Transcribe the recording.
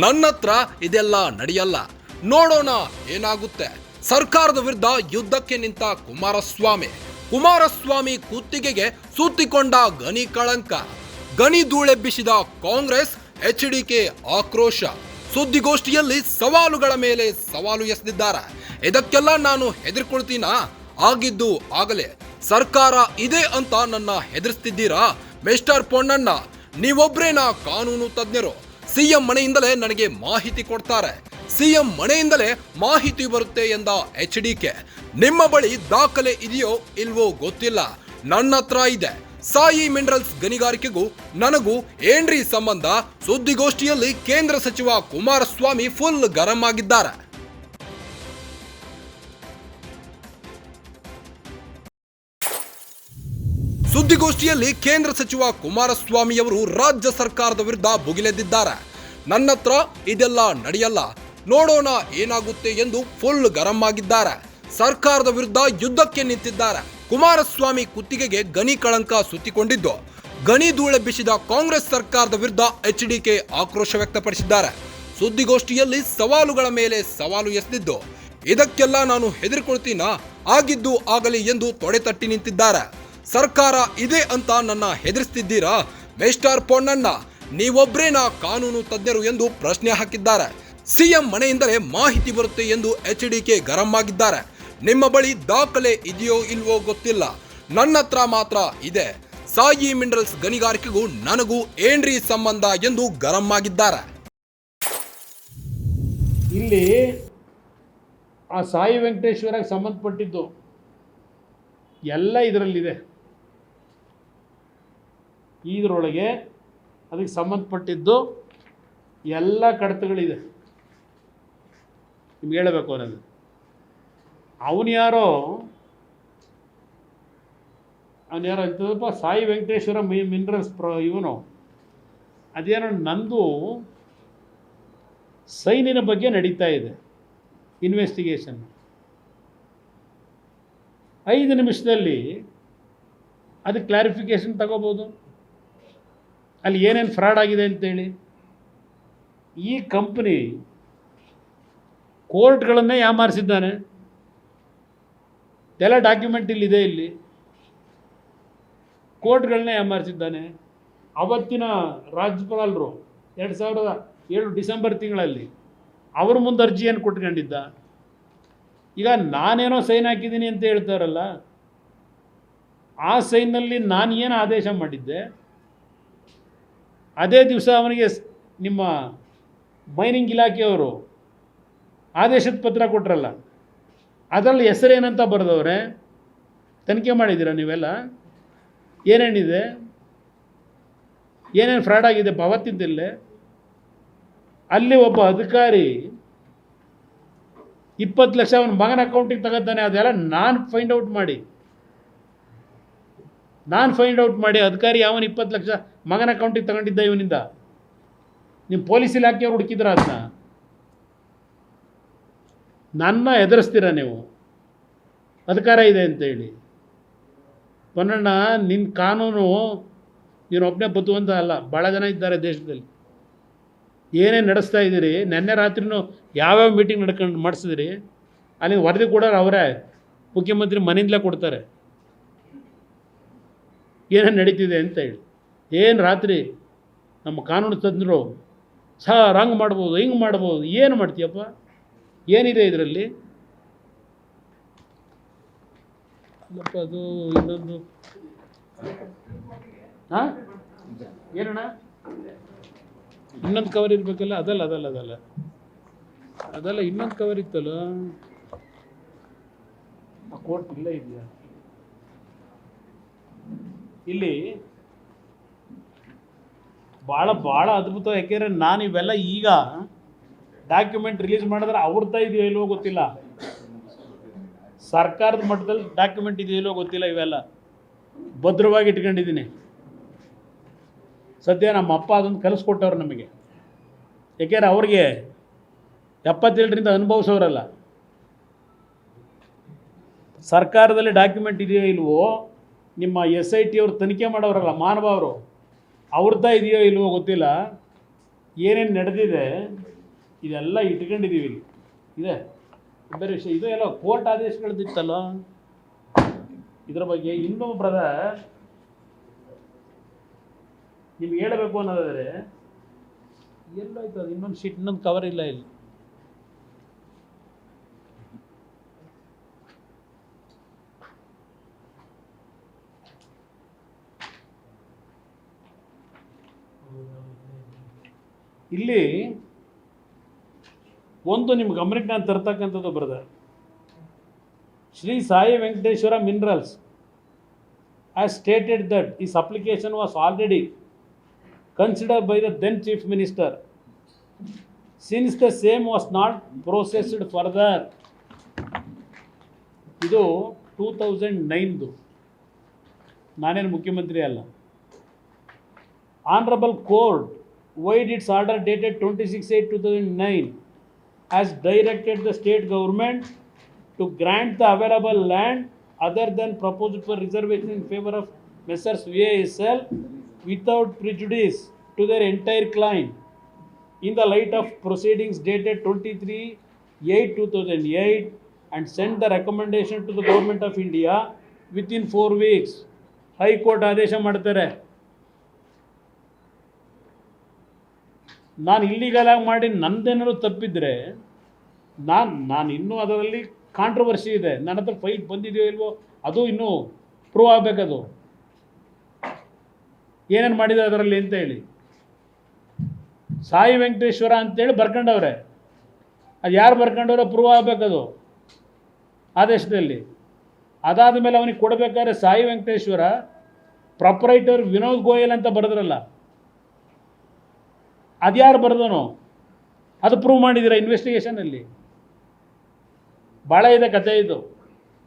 ನನ್ನತ್ರ ಇದೆಲ್ಲ ನಡೆಯಲ್ಲ, ನೋಡೋಣ ಏನಾಗುತ್ತೆ. ಸರ್ಕಾರದ ವಿರುದ್ಧ ಯುದ್ಧಕ್ಕೆ ನಿಂತ ಕುಮಾರಸ್ವಾಮಿ ಕುತ್ತಿಗೆಗೆ ಸುತ್ತಿಕೊಂಡ ಗಣಿ ಕಳಂಕ. ಗಣಿ ಧೂಳೆಬ್ಬಿಸಿದ ಕಾಂಗ್ರೆಸ್, ಎಚ್ಡಿಕೆ ಆಕ್ರೋಶ. ಸುದ್ದಿಗೋಷ್ಠಿಯಲ್ಲಿ ಸವಾಲುಗಳ ಮೇಲೆ ಸವಾಲು ಎಸೆದಿದ್ದಾರೆ. ಇದಕ್ಕೆಲ್ಲ ನಾನು ಹೆದರ್ಕೊಳ್ತೀನಾ? ಆಗಿದ್ದು ಆಗಲೇ. ಸರ್ಕಾರ ಇದೆ ಅಂತ ನನ್ನ ಹೆದರಿಸ್ತಿದ್ದೀರಾ? ಮಿಸ್ಟರ್ ಪೊನ್ನಣ್ಣ, ನೀವೊಬ್ರೇನಾ ಕಾನೂನು ತಜ್ಞರು? ಸಿಎಂ ಮನೆಯಿಂದಲೇ ನನಗೆ ಮಾಹಿತಿ ಕೊಡ್ತಾರೆ, ಸಿಎಂ ಮನೆಯಿಂದಲೇ ಮಾಹಿತಿ ಬರುತ್ತೆ ಎಂದ ಎಚ್ಡಿಕೆ. ನಿಮ್ಮ ಬಳಿ ದಾಖಲೆ ಇದೆಯೋ ಇಲ್ವೋ ಗೊತ್ತಿಲ್ಲ, ನನ್ನ ಹತ್ರ ಇದೆ. ಸಾಯಿ ಮಿನರಲ್ಸ್ ಗಣಿಗಾರಿಕೆಗೂ ನನಗೂ ಏನ್ರಿ ಸಂಬಂಧ? ಸುದ್ದಿಗೋಷ್ಠಿಯಲ್ಲಿ ಕೇಂದ್ರ ಸಚಿವ ಕುಮಾರಸ್ವಾಮಿ ಫುಲ್ ಗರಂ ಆಗಿದ್ದಾರೆ. ಸುದ್ದಿಗೋಷ್ಠಿಯಲ್ಲಿ ಕೇಂದ್ರ ಸಚಿವ ಕುಮಾರಸ್ವಾಮಿಯವರು ರಾಜ್ಯ ಸರ್ಕಾರದ ವಿರುದ್ಧ ಭುಗಿಲೆದ್ದಿದ್ದಾರೆ. ನನ್ನ ಹತ್ರ ಇದೆಲ್ಲ ನಡೆಯಲ್ಲ, ನೋಡೋಣ ಏನಾಗುತ್ತೆ ಎಂದು ಫುಲ್ ಗರಂ ಆಗಿದ್ದಾರೆ. ಸರ್ಕಾರದ ವಿರುದ್ಧ ಯುದ್ಧಕ್ಕೆ ನಿಂತಿದ್ದಾರೆ. ಕುಮಾರಸ್ವಾಮಿ ಕುತ್ತಿಗೆಗೆ ಗಣಿ ಕಳಂಕ ಸುತ್ತಿಕೊಂಡಿದ್ದು, ಗಣಿ ಧೂಳೆಬ್ಬಿಸಿದ ಕಾಂಗ್ರೆಸ್ ಸರ್ಕಾರದ ವಿರುದ್ಧ ಎಚ್ಡಿಕೆ ಆಕ್ರೋಶ ವ್ಯಕ್ತಪಡಿಸಿದ್ದಾರೆ. ಸುದ್ದಿಗೋಷ್ಠಿಯಲ್ಲಿ ಸವಾಲುಗಳ ಮೇಲೆ ಸವಾಲು ಎಸೆದಿದ್ದು, ಇದಕ್ಕೆಲ್ಲ ನಾನು ಹೆದರ್ಕೊಳ್ತೀನಾ? ಆಗಿದ್ದು ಆಗಲಿ ಎಂದು ತೊಡೆತಟ್ಟಿ ನಿಂತಿದ್ದಾರೆ. ಸರ್ಕಾರ ಇದೆ ಅಂತ ನನ್ನ ಹೆದರಿಸ್ತಿದ್ದೀರಾ? ಮಿಸ್ಟರ್ ಪೊನ್ನಣ್ಣ, ನೀವೊಬ್ರೇನಾ ಕಾನೂನು ತಜ್ಞರು ಎಂದು ಪ್ರಶ್ನೆ ಹಾಕಿದ್ದಾರೆ. ಸಿಎಂ ಮನೆಯಿಂದಲೇ ಮಾಹಿತಿ ಬರುತ್ತೆ ಎಂದು ಎಚ್ಡಿಕೆ ಗರಂ ಆಗಿದ್ದಾರೆ. ನಿಮ್ಮ ಬಳಿ ದಾಖಲೆ ಇದೆಯೋ ಇಲ್ವೋ ಗೊತ್ತಿಲ್ಲ, ನನ್ನ ಹತ್ರ ಮಾತ್ರ ಇದೆ. ಸಾಯಿ ಮಿನರಲ್ಸ್ ಗಣಿಗಾರಿಕೆಗೂ ನನಗೂ ಏನ್ರಿ ಸಂಬಂಧ ಎಂದು ಗರಂ ಆಗಿದ್ದಾರೆ. ಇಲ್ಲಿ ಆ ಸಾಯಿ ವೆಂಕಟೇಶ್ವರಕ್ಕೆ ಸಂಬಂಧಪಟ್ಟಿದ್ದು ಎಲ್ಲ ಇದರಲ್ಲಿದೆ. ಇದರೊಳಗೆ ಅದಕ್ಕೆ ಸಂಬಂಧಪಟ್ಟಿದ್ದು ಎಲ್ಲ ಕಡತಗಳಿದೆ. ನಿಮ್ಗೆ ಹೇಳಬೇಕು ಅನ್ನೋದು, ಅವನು ಯಾರೋ ಇಂಥದಪ್ಪ ಸಾಯಿ ವೆಂಕಟೇಶ್ವರ ಮಿನರಲ್ಸ್ ಇವನು ಅದೇನೋ ನಂದು ಸೈನಿನ ಬಗ್ಗೆ ನಡೀತಾ ಇದೆ ಇನ್ವೆಸ್ಟಿಗೇಷನ್. 5 ನಿಮಿಷದಲ್ಲಿ ಅದಕ್ಕೆ ಕ್ಲಾರಿಫಿಕೇಷನ್ ತಗೋಬೋದು, ಅಲ್ಲಿ ಏನೇನು ಫ್ರಾಡ್ ಆಗಿದೆ ಅಂತೇಳಿ. ಈ ಕಂಪ್ನಿ ಕೋರ್ಟ್ಗಳನ್ನೇ ಯಾಮಾರಿಸಿದ್ದಾನೆ. ಎಲ್ಲ ಡಾಕ್ಯುಮೆಂಟ್ ಇಲ್ಲಿದೆ. ಇಲ್ಲಿ ಕೋರ್ಟ್ಗಳನ್ನೇ ಯಾಮಾರಿಸಿದ್ದಾನೆ. ಅವತ್ತಿನ ರಾಜ್ಯಪಾಲರು 2007 ಡಿಸೆಂಬರ್ ತಿಂಗಳಲ್ಲಿ ಅವ್ರ ಮುಂದೆ ಅರ್ಜಿಯನ್ನು ಕೊಟ್ಕೊಂಡಿದ್ದ. ಈಗ ನಾನೇನೋ ಸೈನ್ ಹಾಕಿದ್ದೀನಿ ಅಂತ ಹೇಳ್ತಾರಲ್ಲ, ಆ ಸೈನ್ನಲ್ಲಿ ನಾನು ಏನು ಆದೇಶ ಮಾಡಿದ್ದೆ, ಅದೇ ದಿವಸ ಅವನಿಗೆ ನಿಮ್ಮ ಮೈನಿಂಗ್ ಇಲಾಖೆಯವರು ಆದೇಶದ ಪತ್ರ ಕೊಟ್ರಲ್ಲ, ಅದರಲ್ಲಿ ಹೆಸರೇನಂತ ಬರೆದವ್ರೆ. ತನಿಖೆ ಮಾಡಿದ್ದೀರಾ ನೀವೆಲ್ಲ? ಏನೇನಿದೆ, ಏನೇನು ಫ್ರಾಡ್ ಆಗಿದೆ ಅವತ್ತಿದ್ದಲ್ಲೇ. ಅಲ್ಲಿ ಒಬ್ಬ ಅಧಿಕಾರಿ 20 ಲಕ್ಷ ಅವನ ಮಗನ ಅಕೌಂಟಿಗೆ ತಗೋತಾನೆ. ಅದೆಲ್ಲ ನಾನು ಫೈಂಡ್ ಔಟ್ ಮಾಡಿ ಅಧಿಕಾರಿ ಅವನು 20 ಲಕ್ಷ ಮಗನ ಅಕೌಂಟಿಗೆ ತಗೊಂಡಿದ್ದ ಇವನಿಂದ. ನಿಮ್ಮ ಪೊಲೀಸ್ ಇಲಾಖೆಯವ್ರು ಹುಡುಕಿದ್ರ ಅದನ್ನ? ನನ್ನ ಎದುರಿಸ್ತೀರ ನೀವು ಅಧಿಕಾರ ಇದೆ ಅಂತೇಳಿ. ಪೊನ್ನಣ್ಣ, ನಿನ್ನ ಕಾನೂನು ನೀನು ಒಬ್ಬನೇ ಬದುವಂತ ಅಲ್ಲ, ಭಾಳ ಜನ ಇದ್ದಾರೆ ದೇಶದಲ್ಲಿ. ಏನೇನು ನಡೆಸ್ತಾ ಇದ್ದೀರಿ? ನೆನ್ನೆ ರಾತ್ರಿನೂ ಯಾವ್ಯಾವ ಮೀಟಿಂಗ್ ಮಾಡಿಸಿದಿರಿ, ಅಲ್ಲಿ ವರದಿ ಕೂಡ ಅವರೇ ಮುಖ್ಯಮಂತ್ರಿ ಮನೆಯಿಂದಲೇ ಕೊಡ್ತಾರೆ ಏನೇನು ನಡೀತಿದೆ ಅಂತ ಹೇಳಿ. ಏನು ರಾತ್ರಿ ನಮ್ಮ ಕಾನೂನು ತಜ್ಞರು ಸರ್ ಹಂಗೆ ಮಾಡ್ಬೋದು, ಹಿಂಗೆ ಮಾಡ್ಬೋದು. ಏನು ಮಾಡ್ತೀಯಪ್ಪ? ಏನಿದೆ ಇದರಲ್ಲಿ? ಅಲ್ಲಪ್ಪ, ಅದು ಇನ್ನೊಂದು ಹಾಂ ಏನಣ್ಣ, ಇನ್ನೊಂದು ಕವರ್ ಇರಬೇಕಲ್ಲ. ಅದಲ್ಲ ಇನ್ನೊಂದು ಕವರ್ ಇತ್ತಲ್ಲ. ಆ ಕೋರ್ಟ್ ಇಲ್ಲೇ ಇದೆಯಾ? ಇಲ್ಲಿ ಭಾಳ ಅದ್ಭುತ. ಯಾಕೆಂದರೆ ನಾನು ಇವೆಲ್ಲ ಈಗ ಡಾಕ್ಯುಮೆಂಟ್ ರಿಲೀಸ್ ಮಾಡಿದ್ರೆ ಅವ್ರದ್ದ ಇದೆಯೋ ಇಲ್ವೋ ಗೊತ್ತಿಲ್ಲ, ಸರ್ಕಾರದ ಮಟ್ಟದಲ್ಲಿ ಡಾಕ್ಯುಮೆಂಟ್ ಇದೆಯೋ ಇಲ್ವೋ ಗೊತ್ತಿಲ್ಲ. ಇವೆಲ್ಲ ಭದ್ರವಾಗಿ ಇಟ್ಕೊಂಡಿದ್ದೀನಿ. ಸದ್ಯ ನಮ್ಮ ಅಪ್ಪ ಅದನ್ನು ಕಲಿಸ್ಕೊಟ್ಟವ್ರು ನಮಗೆ. ಯಾಕೆಂದರೆ ಅವ್ರಿಗೆ 77ರಿಂದ ಅನುಭವಿಸೋರಲ್ಲ. ಸರ್ಕಾರದಲ್ಲಿ ಡಾಕ್ಯುಮೆಂಟ್ ಇದೆಯೋ ಇಲ್ವೋ, ನಿಮ್ಮ SIT ಅವರು ತನಿಖೆ ಮಾಡೋರಲ್ಲ ಮಾನವ ಅವರು, ಅವ್ರದ್ದ ಇದೆಯೋ ಇಲ್ವೋ ಗೊತ್ತಿಲ್ಲ. ಏನೇನು ನಡೆದಿದೆ ಇದೆಲ್ಲ ಇಟ್ಕೊಂಡಿದ್ದೀವಿ ಇಲ್ಲಿ ಇದೆ ಬೇರೆ ವಿಷಯ. ಇದು ಎಲ್ಲ ಕೋರ್ಟ್ ಆದೇಶಗಳದಿತ್ತಲ್ಲ ಇದರ ಬಗ್ಗೆ. ಇನ್ನೂ ಬ್ರದರ್ ನಿಮ್ಗೆ ಹೇಳಬೇಕು ಅನ್ನೋದಾದರೆ ಎಲ್ಲೋಯ್ತು ಅದು ಇನ್ನೊಂದು ಶೀಟ್, ಇನ್ನೊಂದು ಕವರ್ ಇಲ್ಲ ಇಲ್ಲಿ. ಇಲ್ಲಿ ಒಂದು ನಿಮ್ಮ ಗಮನಕ್ಕೆ ನಾನು ತರ್ತಕ್ಕಂಥದ್ದು brother, Shri Sai Venkateshwara minerals has stated that his application was already considered by the then Chief Minister. Since the same was not processed further, ಇದು 2009 ನಾನೇನು ಮುಖ್ಯಮಂತ್ರಿ ಅಲ್ಲ. Honorable Court, void its order dated 26/8/2009, has directed the state government to grant the available land other than proposed for reservation in favor of Messrs. VASL without prejudice to their entire claim in the light of proceedings dated 23/8/2008 and send the recommendation to the Government of India within 4 weeks. High Court ಆದೇಶ ಮಾಡ್ತಾರೆ. ನಾನು illegal ಆಗಿ ಮಾಡಿ ನಂದೇನಾದ್ರು ತಪ್ಪಿದ್ರೆ ನಾನು ಇನ್ನೂ ಅದರಲ್ಲಿ controversy ಇದೆ, ನನ್ನ ಹತ್ರ ಫೈಟ್ ಬಂದಿದೆಯೋ ಇಲ್ವೋ ಅದು ಇನ್ನೂ ಪ್ರೂವ್ ಆಗಬೇಕದು ಏನೇನು ಮಾಡಿದೆ ಅದರಲ್ಲಿ ಅಂತ ಹೇಳಿ. ಸಾಯಿ ವೆಂಕಟೇಶ್ವರ ಅಂತೇಳಿ ಬರ್ಕೊಂಡವ್ರೆ, ಅದು ಯಾರು ಬರ್ಕೊಂಡವ್ರೆ ಪ್ರೂವ್ ಆಗಬೇಕದು ಆದೇಶದಲ್ಲಿ. ಅದಾದ ಮೇಲೆ ಅವನಿಗೆ ಕೊಡಬೇಕಾದ್ರೆ ಸಾಯಿ ವೆಂಕಟೇಶ್ವರ ಪ್ರೊಪ್ರೈಟರ್ ವಿನೋದ್ ಗೋಯಲ್ ಅಂತ ಬರೆದ್ರಲ್ಲ, ಅದು ಯಾರು ಬರೆದನು ಅದು ಪ್ರೂವ್ ಮಾಡಿದ್ದೀರಾ ಇನ್ವೆಸ್ಟಿಗೇಷನಲ್ಲಿ. ಭಾಳ ಇದೆ ಕಥೆ ಇದು.